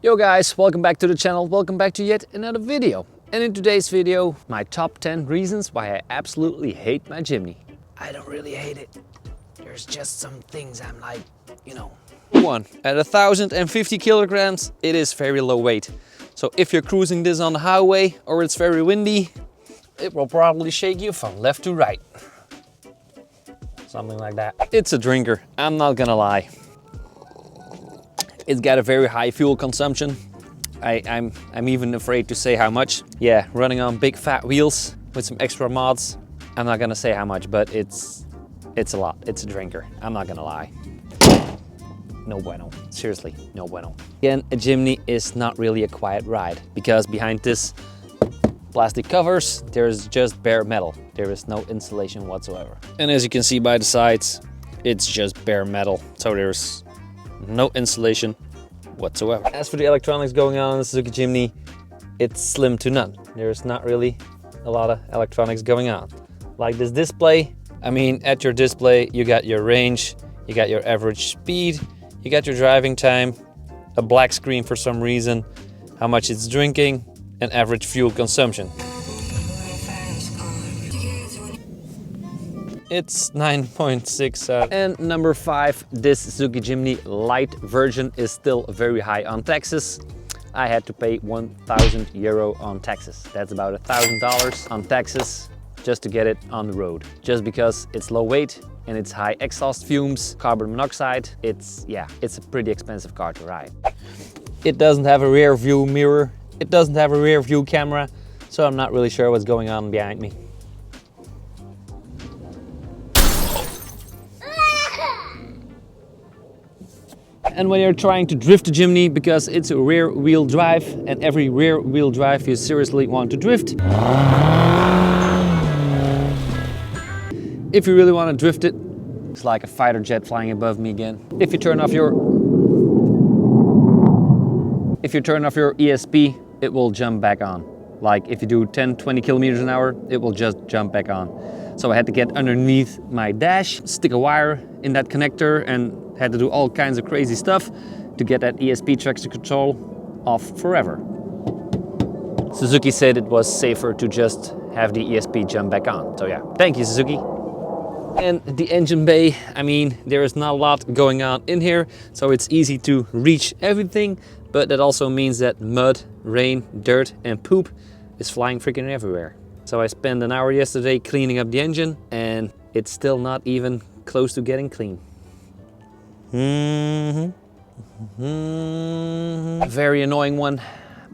Yo guys, welcome back to the channel, welcome back to yet another video. And in today's video, my top 10 reasons why I absolutely hate my Jimny. I don't really hate it. There's just some things I'm like, you know. 1. At 1,050 kilograms, it is very low weight. So if you're cruising this on the highway or it's very windy, it will probably shake you from left to right. Something like that. It's a drinker, I'm not gonna lie. It's got a very high fuel consumption. I'm even afraid to say how much. Yeah, running on big fat wheels with some extra mods. I'm not gonna say how much, but it's a lot. It's a drinker, I'm not gonna lie. No bueno, seriously, no bueno. Again, a Jimny is not really a quiet ride because behind this plastic covers, there's just bare metal. There is no insulation whatsoever. And as you can see by the sides, it's just bare metal. So there's no insulation whatsoever. As for the electronics going on in the Suzuki Jimny, it's slim to none. There's not really a lot of electronics going on. Like this display, I mean, at your display, you got your range, you got your average speed, you got your driving time, a black screen for some reason, how much it's drinking, and average fuel consumption. It's 9.6. And number 5, this Suzuki Jimny light version is still very high on taxes. I had to pay 1,000 euro on taxes. That's about $1,000 on taxes just to get it on the road. Just because it's low weight and it's high exhaust fumes, carbon monoxide, it's a pretty expensive car to ride. It doesn't have a rear view mirror. It doesn't have a rear view camera, so I'm not really sure what's going on behind me. And when you're trying to drift the Jimny, because it's a rear wheel drive, and every rear wheel drive you seriously want to drift. If you really want to drift it, it's like a fighter jet flying above me again. If you turn off your ESP, it will jump back on. Like if you do 10-20 kilometers an hour, it will just jump back on. So I had to get underneath my dash, stick a wire in that connector, and had to do all kinds of crazy stuff to get that ESP traction control off forever. Suzuki said it was safer to just have the ESP jump back on. So yeah, thank you Suzuki. And the engine bay, I mean, there is not a lot going on in here, so it's easy to reach everything, but that also means that mud, rain, dirt and poop is flying freaking everywhere. So I spent an hour yesterday cleaning up the engine and it's still not even close to getting clean. Very annoying one.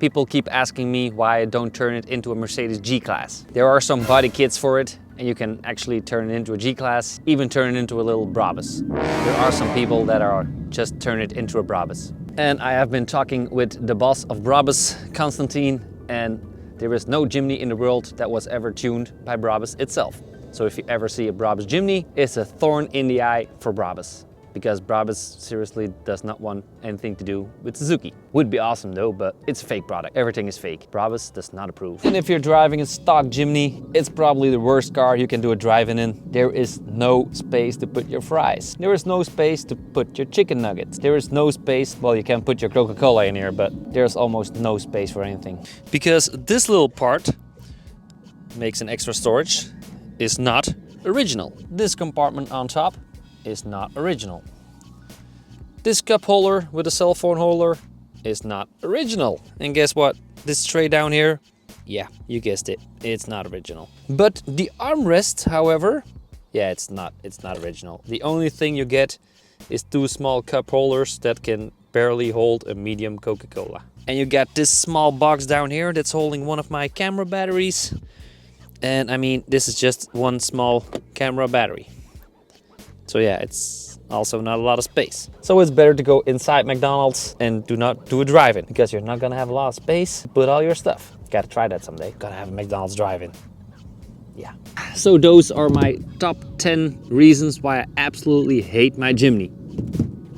People keep asking me why I don't turn it into a Mercedes G-Class. There are some body kits for it and you can actually turn it into a G-Class, even turn it into a little Brabus. There are some people that are just turn it into a Brabus. And I have been talking with the boss of Brabus, Constantine, and there is no Jimny in the world that was ever tuned by Brabus itself. So if you ever see a Brabus Jimny, it's a thorn in the eye for Brabus. Because Brabus seriously does not want anything to do with Suzuki. Would be awesome though, but it's a fake product. Everything is fake. Brabus does not approve. And if you're driving a stock Jimny, it's probably the worst car you can do a drive-in in. There is no space to put your fries. There is no space to put your chicken nuggets. There is no space, well, you can put your Coca-Cola in here, but there's almost no space for anything. Because this little part makes an extra storage is not original. This compartment on top is not original. This cup holder with a cell phone holder is not original. And guess what? This tray down here, yeah, you guessed it, it's not original. But the armrest, however, yeah, it's not original. The only thing you get is 2 small cup holders that can barely hold a medium Coca-Cola. And you got this small box down here that's holding one of my camera batteries. And I mean, this is just one small camera battery. So yeah, it's also not a lot of space. So it's better to go inside McDonald's and do not do a drive-in because you're not gonna have a lot of space to put all your stuff. Gotta try that someday. Gotta have a McDonald's drive-in. Yeah. So those are my top 10 reasons why I absolutely hate my Jimny.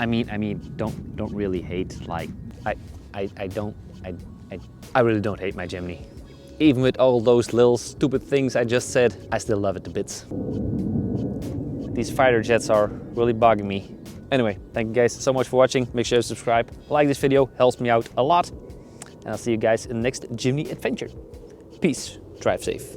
I mean, don't really hate. Like, I really don't hate my Jimny. Even with all those little stupid things I just said, I still love it to bits. These fighter jets are really bugging me. Anyway, thank you guys so much for watching. Make sure to subscribe, like this video, helps me out a lot. And I'll see you guys in the next Jimny adventure. Peace, drive safe.